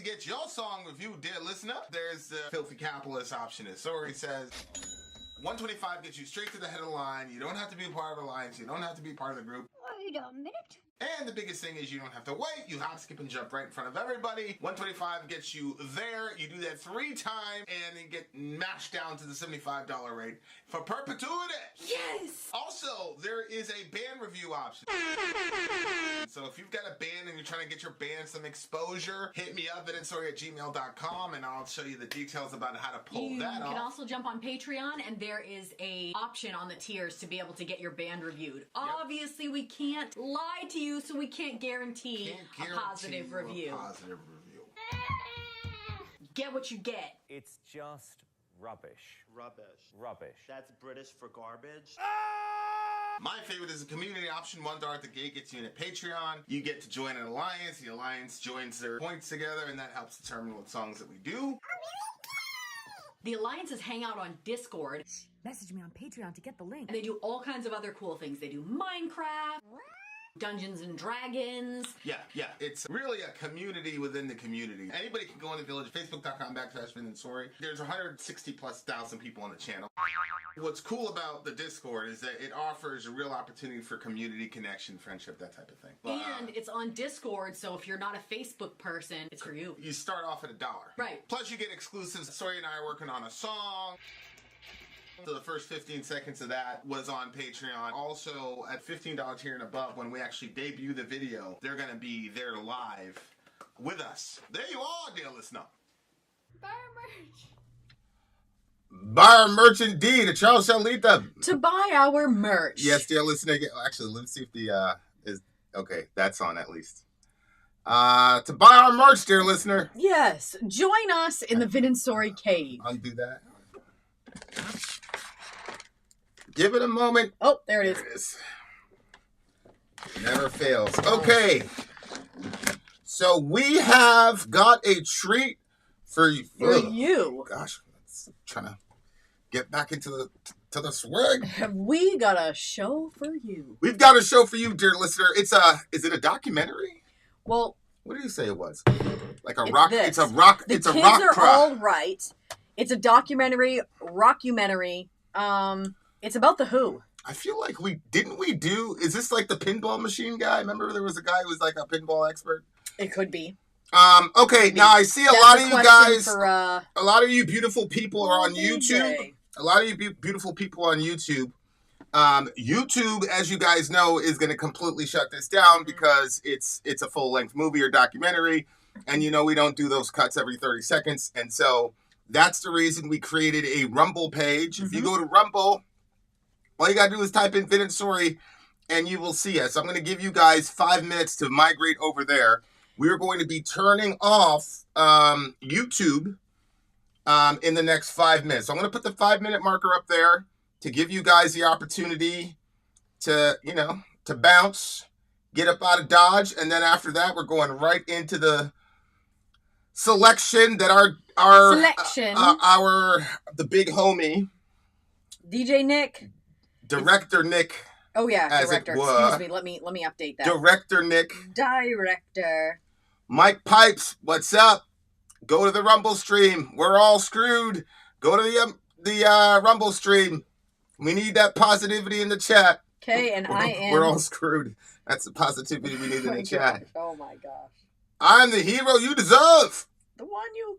get your song reviewed, dear listener, there's the filthy capitalist option. As Sori says, 125 gets you straight to the head of the line. You don't have to be part of the alliance. You don't have to be part of the group. Wait a minute. And the biggest thing is you don't have to wait. You hop, skip, and jump right in front of everybody. 125 gets you there. You do that 3 times, and then get mashed down to the $75 rate for perpetuity. Yes! Also, there is a band review option. So if you've got a band and you're trying to get your band some exposure, hit me up at vinsori@gmail.com, and I'll show you the details about how to pull that off. You can also jump on Patreon, and there is a option on the tiers to be able to get your band reviewed. Yep. Obviously, we can't lie to you, so we can't guarantee a positive review. Get what you get. It's just rubbish. Rubbish. That's British for garbage. My favorite is a community option. $1 at the gate gets you in at Patreon. You get to join an alliance. The alliance joins their points together, and that helps determine what songs that we do. The alliances hang out on Discord. Message me on Patreon to get the link. And they do all kinds of other cool things. They do Minecraft, Dungeons and Dragons. Yeah. It's really a community within the community. Anybody can go in the village, facebook.com/Vin and Sori. There's 160,000+ people on the channel. What's cool about the Discord is that it offers a real opportunity for community connection, friendship, that type of thing. And it's on Discord, so if you're not a Facebook person, it's for you. You start off at $1. Right. Plus you get exclusives. Sori and I are working on a song. So the first 15 seconds of that was on Patreon. Also, at $15 tier and above, when we actually debut the video, they're going to be there live with us. There you are, dear listener. Buy our merch. Buy our merch indeed. A Charles Shalita. To buy our merch. Yes, dear listener. Actually, let's see if the is okay. That's on at least. To buy our merch, dear listener. Yes. Join us in the Vin and Sori cave. Undo that. Give it a moment. Oh, there it is. There it is. Never fails. Okay. So we have got a treat for you. For you. Gosh, let's trying to get back into the swag. Have we got a show for you? We've got a show for you, dear listener. Is it a documentary? Well, what did you say it was? Like a rock. This. It's a rock. It's a rock. The kids are all right. It's a documentary, rockumentary. It's about the Who. I feel like is this like the pinball machine guy? Remember there was a guy who was like a pinball expert? It could be. Okay, now I see a lot of you guys, for, a lot of you beautiful people are on YouTube. DJ. A lot of you beautiful people on YouTube. YouTube, as you guys know, is going to completely shut this down because it's a full-length movie or documentary. And you know we don't do those cuts every 30 seconds. And so that's the reason we created a Rumble page. If you go to Rumble, all you got to do is type in Vin and Sori and you will see us. I'm going to give you guys 5 minutes to migrate over there. We're going to be turning off YouTube in the next 5 minutes. So I'm going to put the 5-minute marker up there to give you guys the opportunity to, to bounce, get up out of Dodge. And then after that, we're going right into the selection that the big homie, DJ Nick, Director Nick. Oh yeah, as Director. It were. Excuse me. Let me update that. Director Nick. Director. Mike Pipes, what's up? Go to the Rumble stream. We're all screwed. Go to the Rumble stream. We need that positivity in the chat. Okay, and We're all screwed. That's the positivity we need in the chat. Oh my gosh. I'm the hero you deserve. The one you...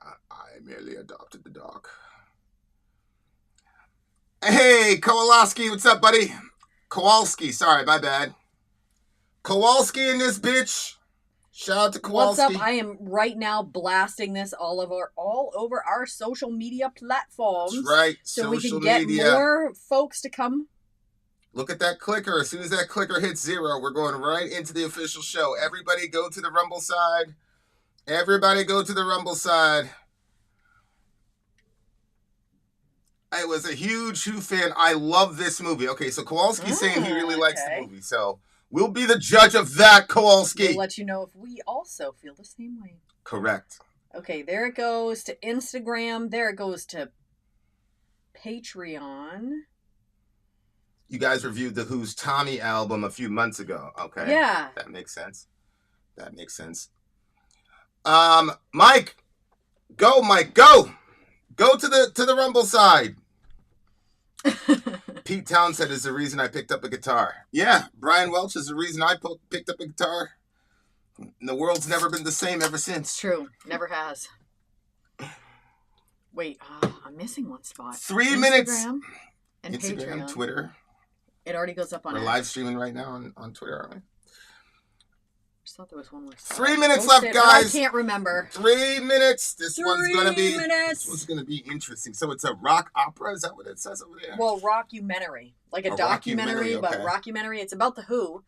I merely adopted the dog. Hey, Kowalski, what's up, buddy? Kowalski, sorry, my bad. Kowalski in this bitch. Shout out to Kowalski. What's up? I am right now blasting this all over our social media platforms. That's right, so we can get more folks to come. Look at that clicker. As soon as that clicker hits 0, we're going right into the official show. Everybody go to the Rumble side. Everybody go to the Rumble side. I was a huge Who fan. I love this movie. Okay, so Kowalski's saying he really likes the movie. So we'll be the judge of that, Kowalski. We'll let you know if we also feel the same way. Correct. Okay, there it goes to Instagram. There it goes to Patreon. You guys reviewed the Who's Tommy album a few months ago. Okay. Yeah. That makes sense. Mike. Go, Mike. Go. Go to the Rumble side. Pete Townsend is the reason I picked up a guitar. Yeah, Brian Welch is the reason I picked up a guitar. And the world's never been the same ever since. True. Never has. Wait, I'm missing one spot. 3 minutes. Instagram and Instagram, Patreon. Twitter. It already goes up on We're X. live streaming right now on Twitter, aren't we? I just thought there was one more. 3 minutes left, guys. I can't remember. 3 minutes. This 3 one's gonna be. minutes. This one's gonna be interesting. So it's a rock opera. Is that what it says over there? Well, rockumentary, like a documentary, but okay. rockumentary. It's about the Who.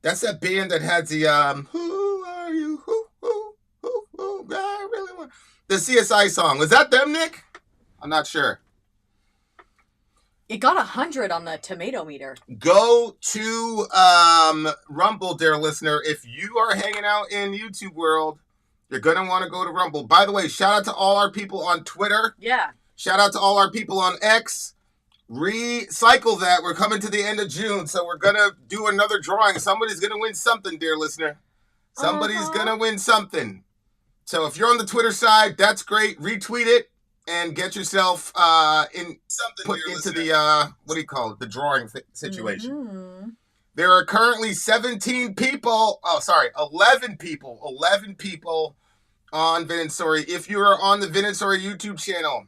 That's that band that had the Who are you? Who? I really want the CSI song. Was that them, Nick? I'm not sure. It got 100 on the tomato meter. Go to Rumble, dear listener. If you are hanging out in YouTube world, you're gonna want to go to Rumble. By the way, shout out to all our people on Twitter. Yeah. Shout out to all our people on X. Recycle that. We're coming to the end of June, so we're gonna do another drawing. Somebody's gonna win something, dear listener. Somebody's gonna win something. So if you're on the Twitter side, that's great. Retweet it and get yourself put into the what do you call it? The drawing situation. Mm-hmm. There are currently 17 people. Oh, sorry, 11 people. 11 people on Vin and Sori. If you are on the Vin and Sori YouTube channel,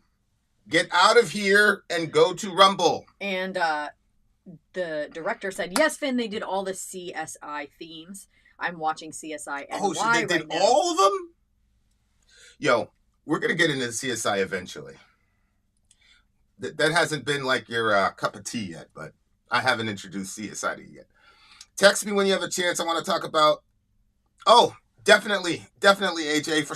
get out of here and go to Rumble. And the director said, "Yes, Finn, they did all the CSI themes. I'm watching CSI NY Oh, so they did right now." all of them? Yo, we're going to get into CSI eventually. That hasn't been like your cup of tea yet, but I haven't introduced CSI to you yet. Text me when you have a chance. I want to talk about... Oh, definitely, AJ. For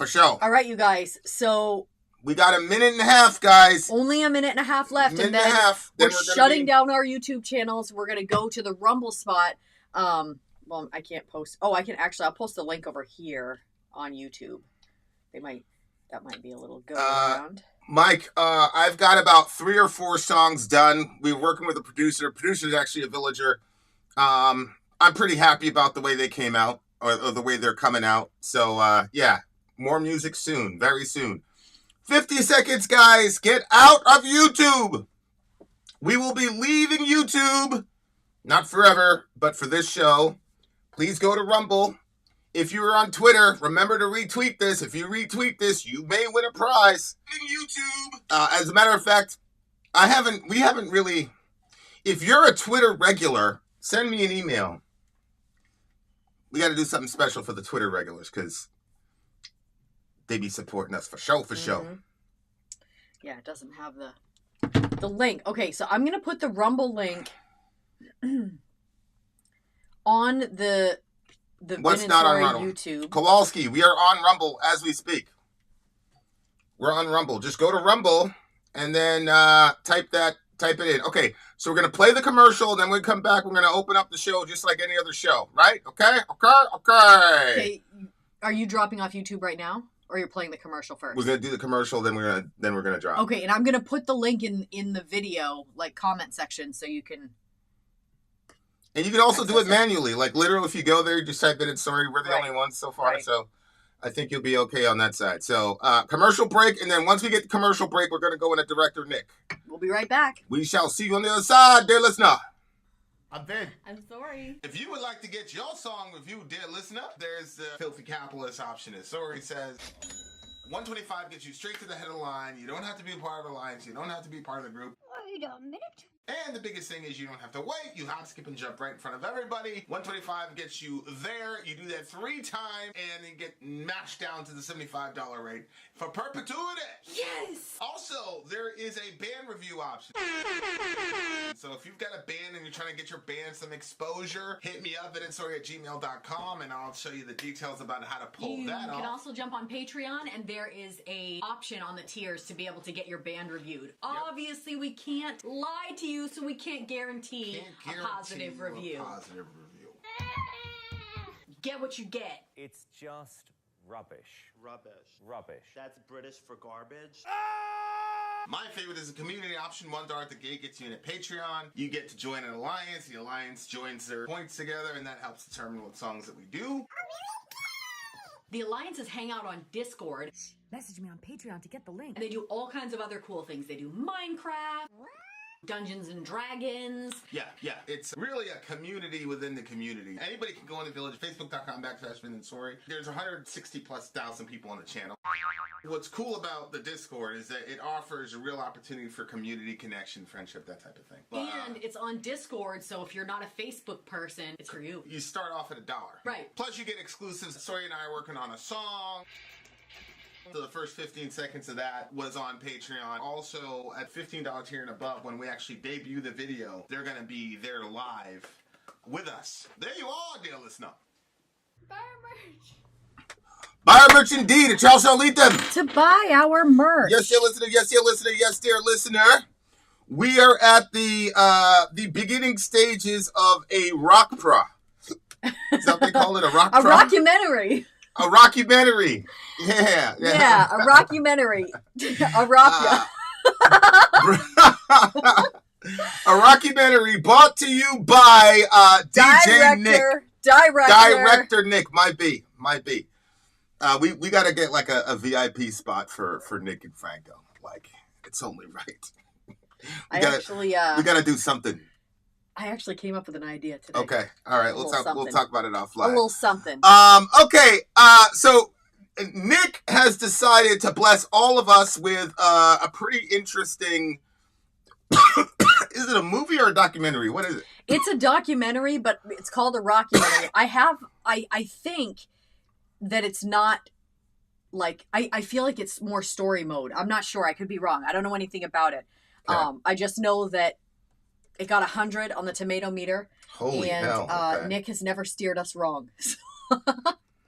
sure. All right, you guys. So We got a minute and a half, guys. only a minute and a half left, Minute and and then a half. we're Then shutting down our YouTube channels. We're going to go to the Rumble spot. Well, I can't post. Oh, I can actually. I'll post a link over here on YouTube. That might be a little go around. Mike, I've got about 3 or 4 songs done. We're working with a producer. The producer's actually a villager. I'm pretty happy about the way they came out, or the way they're coming out. So, yeah, more music soon, very soon. 50 seconds, guys. Get out of YouTube. We will be leaving YouTube, not forever, but for this show. Please go to Rumble. If you are on Twitter, remember to retweet this. If you retweet this, you may win a prize. YouTube. As a matter of fact, we haven't really. If you're a Twitter regular, send me an email. We got to do something special for the Twitter regulars because they be supporting us for show. Yeah, it doesn't have the link. Okay, so I'm gonna put the Rumble link on the What's Vin and not on Sori Rumble? YouTube. Kowalski, we are on Rumble as we speak. We're on Rumble. Just go to Rumble and then type it in. Okay, so we're going to play the commercial, then when we come back, we're going to open up the show just like any other show, right? Okay. Okay, are you dropping off YouTube right now, or you're playing the commercial first? We're going to do the commercial, then we're going to drop. Okay, and I'm going to put the link in the video, like, comment section, so you can... And you can also do it manually. Like, literally, if you go there, you just type in Sorry. We're the only ones so far. Right. So I think you'll be okay on that side. So commercial break. And then once we get the commercial break, we're going to go into Director Nick. We'll be right back. We shall see you on the other side, dear listener. I'm Vin. I'm Sori. If you would like to get your song reviewed, dear listener, there's the Filthy Capitalist option. As Sori says, 125 gets you straight to the head of the line. You don't have to be a part of the alliance. You don't have to be part of the group. Wait a minute. And the biggest thing is you don't have to wait. You hop, skip, and jump right in front of everybody. 125 gets you there. You do that 3 times, and then get mashed down to the $75 rate for perpetuity. Yes! Also, there is a band review option. So if you've got a band and you're trying to get your band some exposure, hit me up at insori@gmail.com, and I'll show you the details about how to pull that off. You can also jump on Patreon, and there is a option on the tiers to be able to get your band reviewed. Yep. Obviously, we can't lie to you, so we can't guarantee a positive review. Get what you get. It's just rubbish. Rubbish. That's British for garbage. My favorite is a community option. $1 at the gate gets you in a Patreon. You get to join an alliance. The alliance joins their points together, and that helps determine what songs that we do. The alliances hang out on Discord. Message me on Patreon to get the link. They do all kinds of other cool things. They do Minecraft, Dungeons and Dragons. Yeah. It's really a community within the community. Anybody can go in the village, facebook.com/Vin and Sori. There's 160,000+ people on the channel. What's cool about the Discord is that it offers a real opportunity for community connection, friendship, that type of thing. And it's on Discord, so if you're not a Facebook person, it's for you. You start off at $1. Right. Plus you get exclusives. Sori and I are working on a song. So the first 15 seconds of that was on Patreon. Also, at $15 here and above, when we actually debut the video, they're going to be there live with us. There you are, dear listener. Buy our merch. Buy our merch indeed, and y'all shall lead them. To buy our merch. Yes, dear listener. Yes, dear listener. Yes, dear listener. We are at the beginning stages of a rock pro. Is that what they call it? A rock pro? A rockumentary. A rockumentary. Yeah. Yeah, a rockumentary. A rock. A rockumentary brought to you by DJ Nick. Director Nick. Might be. We got to get like a VIP spot for Nick and Franco. Like, it's only right. We got to do something. I actually came up with an idea today. Okay. All right. We'll talk about it offline. A little something. Okay. So Nick has decided to bless all of us with a pretty interesting. Is it a movie or a documentary? What is it? It's a documentary, but it's called a rockumentary. I think that it's not like I feel like it's more story mode. I'm not sure. I could be wrong. I don't know anything about it. Okay. I just know that it got 100 on the tomato meter. Holy hell. Okay. Nick has never steered us wrong.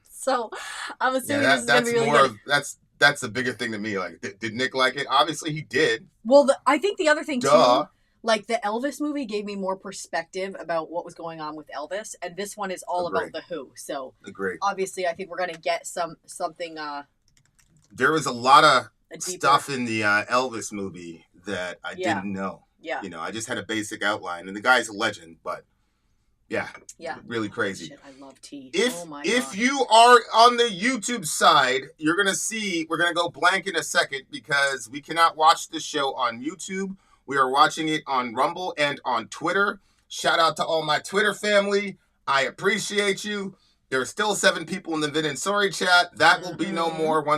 So I'm assuming this is going to be really good. That's the bigger thing to me. Like, did Nick like it? Obviously he did. Well, I think the other thing too, like the Elvis movie gave me more perspective about what was going on with Elvis, and this one is all about the Who. So obviously I think we're going to get something. There was a lot of stuff in the Elvis movie that I didn't know. Yeah. You know, I just had a basic outline, and the guy's a legend, but yeah, really crazy. Shit, I love tea. If you are on the YouTube side, you're gonna see we're gonna go blank in a second because we cannot watch this show on YouTube. We are watching it on Rumble and on Twitter. Shout out to all my Twitter family. I appreciate you. There are still 7 people in the Vin and Sori chat. That will be no more once